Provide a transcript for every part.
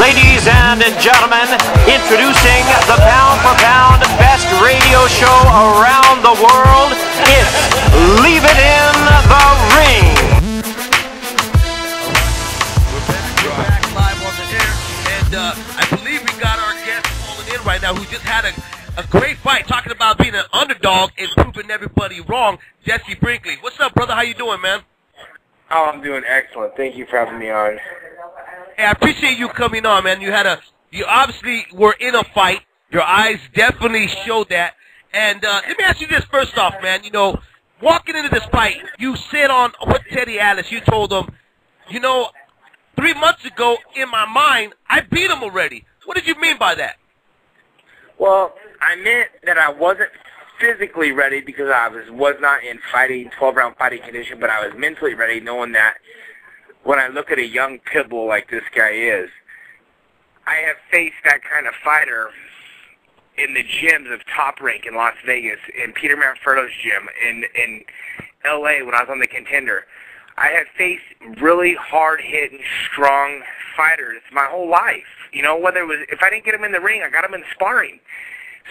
Ladies and gentlemen, introducing the pound-for-pound best radio show around the world, it's Leave It in the Ring. We're back live on the air, and I believe we got our guest calling in right now who just had a great fight, talking about being an underdog and proving everybody wrong. Jesse Brinkley. What's up, brother? How you doing, man? Oh, I'm doing excellent. Thank you for having me on. Hey, I appreciate you coming on, man. You obviously were in a fight. Your eyes definitely showed that. And let me ask you this first off, man. You know, walking into this fight, you said on with Teddy Atlas, you told him, 3 months ago, in my mind, I beat him already. What did you mean by that? Well, I meant that I wasn't physically ready because I was not in 12-round fighting condition, but I was mentally ready, knowing that when I look at a young pit bull like this guy is, I have faced that kind of fighter in the gyms of Top Rank in Las Vegas, in Peter Manfredo's gym, in L.A. when I was on the Contender. I have faced really hard-hitting, strong fighters my whole life. Whether it was, if I didn't get him in the ring, I got him in sparring.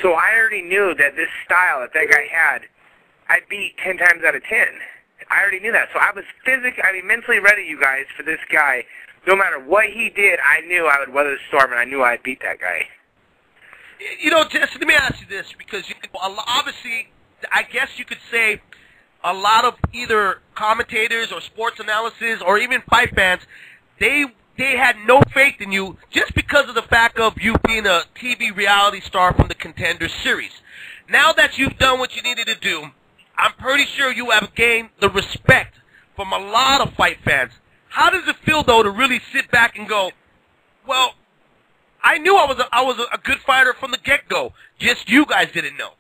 So I already knew that this style that guy had, I beat 10 times out of 10. I already knew that. So I was mentally ready, you guys, for this guy. No matter what he did, I knew I would weather the storm, and I knew I'd beat that guy. Jesse, let me ask you this, because obviously, I guess you could say a lot of either commentators or sports analysis or even fight fans, they had no faith in you just because of the fact of you being a TV reality star from the Contender Series. Now that you've done what you needed to do, I'm pretty sure you have gained the respect from a lot of fight fans. How does it feel, though, to really sit back and go, well, I knew I was a good fighter from the get-go, just you guys didn't know?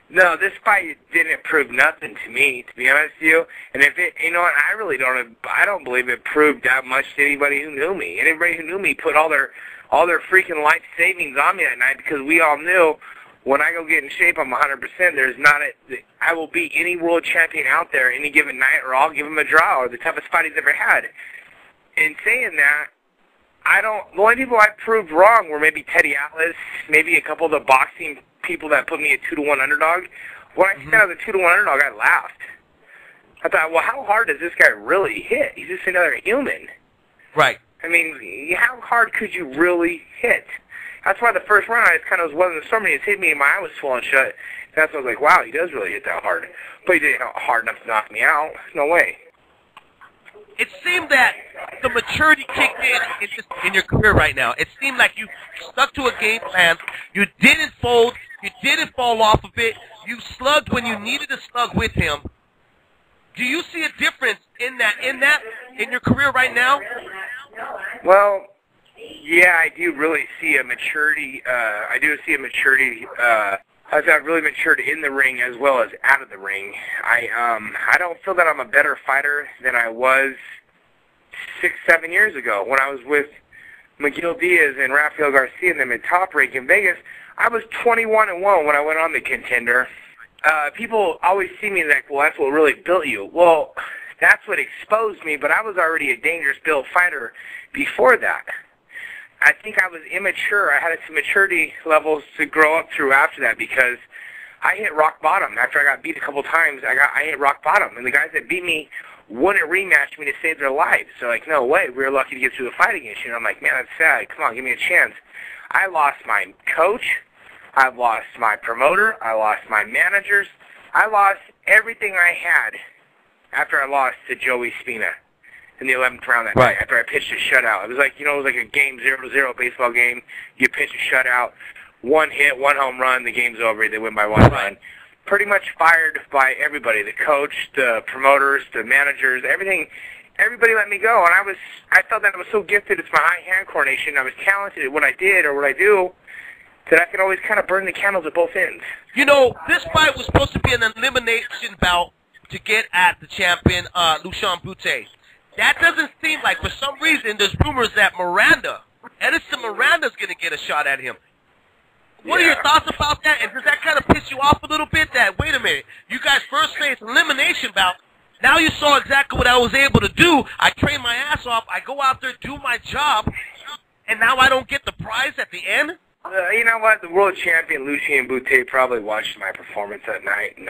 No, this fight didn't prove nothing to me, to be honest with you. And if it, I don't believe it proved that much to anybody who knew me. And everybody who knew me put all their freaking life savings on me that night, because we all knew when I go get in shape, I'm 100%. I will beat any world champion out there any given night, or I'll give him a draw, or the toughest fight he's ever had. In saying that, the only people I proved wrong were maybe Teddy Atlas, maybe a couple of the boxing people that put me at 2-to-1 underdog. When I said I was a 2-to-1 underdog, I laughed. I thought, well, how hard does this guy really hit? He's just another human. Right. I mean, how hard could you really hit? That's why the first round I just kind of was weathering the storm, and he hit me and my eye was swollen shut. That's when I was like, wow, he does really hit that hard. But he didn't hit hard enough to knock me out. No way. It seemed that the maturity kicked in your career right now. It seemed like you stuck to a game plan. You didn't fold. You didn't fall off of it. You slugged when you needed to slug with him. Do you see a difference in your career right now? Well, yeah, I do really see a maturity. I've really matured in the ring as well as out of the ring. I don't feel that I'm a better fighter than I was 6-7 years ago when I was with Miguel Diaz and Rafael Garcia and them at Top Rank in Vegas. I was 21-1 when I went on the Contender. People always see me like, well, that's what really built you. Well, that's what exposed me, but I was already a dangerous built fighter before that. I think I was immature. I had some maturity levels to grow up through after that, because I hit rock bottom. After I got beat a couple times, I hit rock bottom. And the guys that beat me wouldn't rematch me to save their lives. They're like, no way, we were lucky to get through the fight against you. And I'm like, man, that's sad. Come on, give me a chance. I lost my coach. I lost my promoter. I lost my managers. I lost everything I had after I lost to Joey Spina in the 11th round that night, after I pitched a shutout. It was like, it was like a game 0-0 baseball game. You pitch a shutout, one hit, one home run, the game's over. They win by one run. Pretty much fired by everybody, the coach, the promoters, the managers, everything. Everybody let me go, and I felt that I was so gifted. It's my eye-hand coordination. I was talented at what I did or what I do, that I could always kind of burn the candles at both ends. This fight was supposed to be an elimination bout to get at the champion, Lushan Butte. That doesn't seem like, for some reason, there's rumors that Edison Miranda's going to get a shot at him. What are your thoughts about that? And does that kind of piss you off a little bit that, wait a minute, you guys first faced elimination bout, now you saw exactly what I was able to do. I trained my ass off, I go out there, do my job, and now I don't get the prize at the end? You know what? The world champion Lucien Boutte probably watched my performance that night and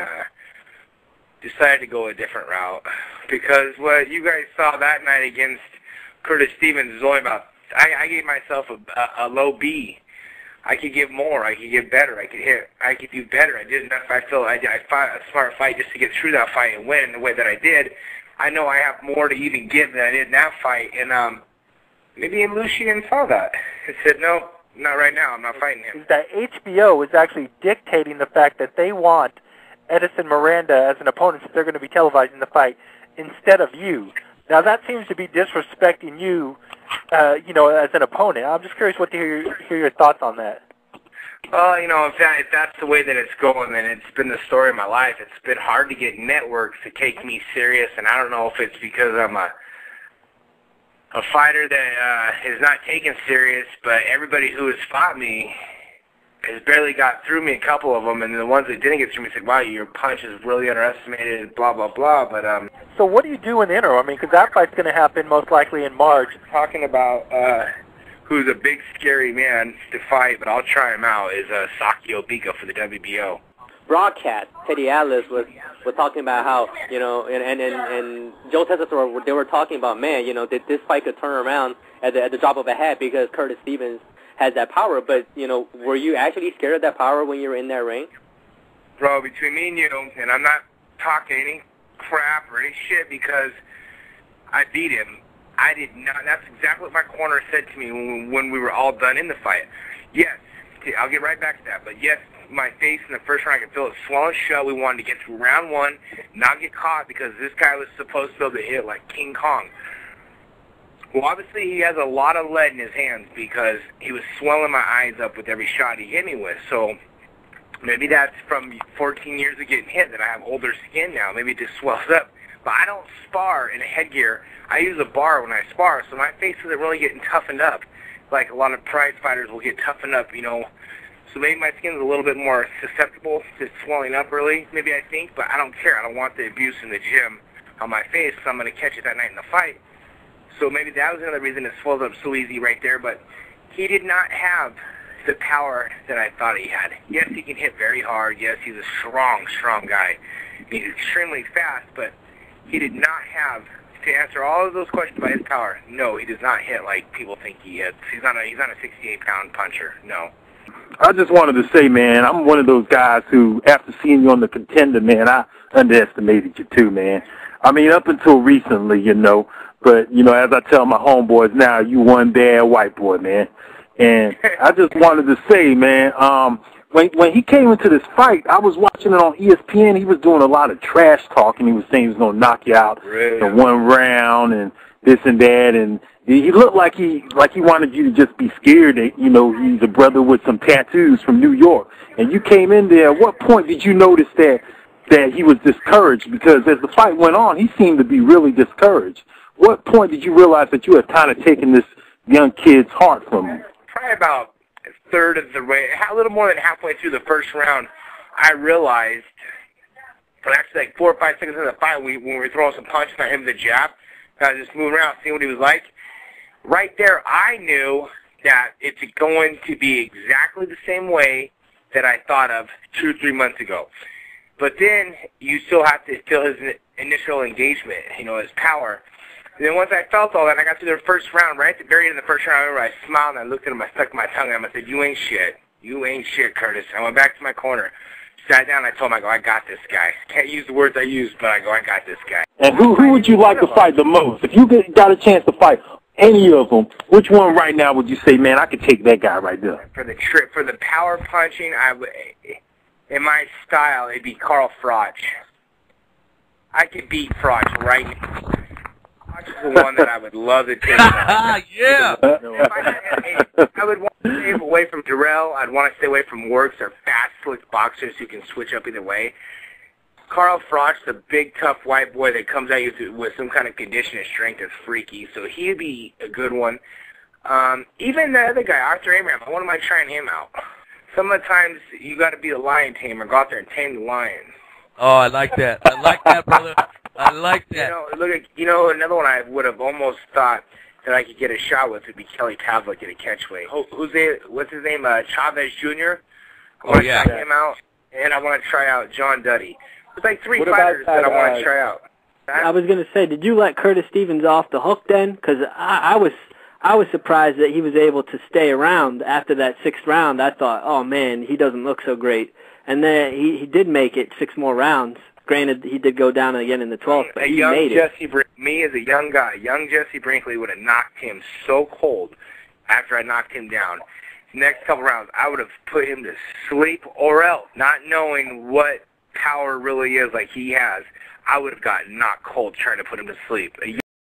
decided to go a different route. Because what you guys saw that night against Curtis Stevens is only about, I gave myself a low B. I could give more. I could give better. I could do better. I did enough. I fought a smart fight just to get through that fight and win in the way that I did. I know I have more to even give than I did in that fight. And maybe Lucien saw that and said, no, not right now. I'm not fighting him. Is that HBO is actually dictating the fact that they want Edison Miranda as an opponent if they're going to be televising the fight instead of you. Now, that seems to be disrespecting you, as an opponent. I'm just curious what to hear your thoughts on that. Well, if that's the way that it's going, then it's been the story of my life. It's been hard to get networks to take me serious, and I don't know if it's because I'm a fighter that is not taken serious, but everybody who has fought me has barely got through me, a couple of them, and the ones that didn't get through me said, wow, your punch is really underestimated, blah, blah, blah. But so what do you do in the interim? I mean, because that fight's going to happen most likely in March. Talking about who's a big, scary man to fight, but I'll try him out, is Saki Obika for the WBO. Broadcast, Teddy Atlas was talking about how, and Joe Tessitore, they were talking about, man, that this fight could turn around at the drop of a hat because Curtis Stevens has that power. But, were you actually scared of that power when you were in that ring? Bro, between me and you, and I'm not talking any crap or any shit because I beat him. I did not. That's exactly what my corner said to me when we were all done in the fight. Yes, I'll get right back to that. But yes, my face in the first round, I could feel it swollen shut. We wanted to get through round one, not get caught because this guy was supposed to be able to hit like King Kong. Well, obviously he has a lot of lead in his hands because he was swelling my eyes up with every shot he hit me with. So maybe that's from 14 years of getting hit that I have older skin now. Maybe it just swells up. But I don't spar in a headgear. I use a bar when I spar, so my face isn't really getting toughened up like a lot of prize fighters will get toughened up, So maybe my skin's a little bit more susceptible to swelling up early, maybe I think, but I don't care. I don't want the abuse in the gym on my face, so I'm going to catch it that night in the fight. So maybe that was another reason it swells up so easy right there, but he did not have the power that I thought he had. Yes, he can hit very hard. Yes, he's a strong, strong guy. He's extremely fast, but he did not have, to answer all of those questions about his power, no, he does not hit like people think he hits. He's not a 68-pound puncher, no. I just wanted to say, man, I'm one of those guys who, after seeing you on the Contender, man, I underestimated you too, man. I mean, up until recently, but, as I tell my homeboys now, you one bad white boy, man. And I just wanted to say, man, when he came into this fight, I was watching it on ESPN. He was doing a lot of trash talking. He was saying he was going to knock you out in one round and this and that. And he looked like he wanted you to just be scared that, he's a brother with some tattoos from New York. And you came in there. At what point did you notice that he was discouraged? Because as the fight went on, he seemed to be really discouraged. What point did you realize that you had kind of taken this young kid's heart from him? Probably about a third of the way, a little more than halfway through the first round, I realized, actually like 4 or 5 seconds into the fight, when we were throwing some punches on him with a jab, I was just moving around, seeing what he was like. Right there, I knew that it's going to be exactly the same way that I thought of 2 or 3 months ago. But then you still have to feel his initial engagement, his power. And then once I felt all that, I got through the first round, right at the very end of the first round, I remember I smiled and I looked at him, I stuck my tongue at him, I said, you ain't shit. You ain't shit, Curtis. I went back to my corner, sat down, and I told him, I got this guy. Can't use the words I used, but I got this guy. And who would you like to fight the most? If you got a chance to fight any of them, which one right now would you say, man, I could take that guy right there? For the power punching, in my style, it'd be Carl Froch. I could beat Froch right now. Froch is the one that I would love to take. Yeah. I would want to stay away from Darrell. I'd want to stay away from Works or fast, slick boxers who can switch up either way. Carl Froch, the big, tough white boy that comes at you with some kind of condition and strength that's freaky, so he'd be a good one. Even the other guy, Arthur Abraham, I wouldn't mind trying him out. Some of the times you got to be a lion tamer. Go out there and tame the lion. Oh, I like that. I like that, brother. I like that. Look at, another one I would have almost thought that I could get a shot with would be Kelly Pavlik at a catchweight. What's his name? Chavez Jr. I want to try him out, and I want to try out John Duddy. There's like 3 fighters that I want to try out. I was going to say, did you let Curtis Stevens off the hook then? Because I was surprised that he was able to stay around after that 6th round. I thought, oh man, he doesn't look so great. And then he did make it 6 more rounds. Granted, he did go down again in the 12th, but he made it. Me as a young guy, young Jesse Brinkley would have knocked him so cold after I knocked him down. Next couple rounds, I would have put him to sleep, or else, not knowing what power really is like he has, I would have gotten knocked cold trying to put him to sleep. A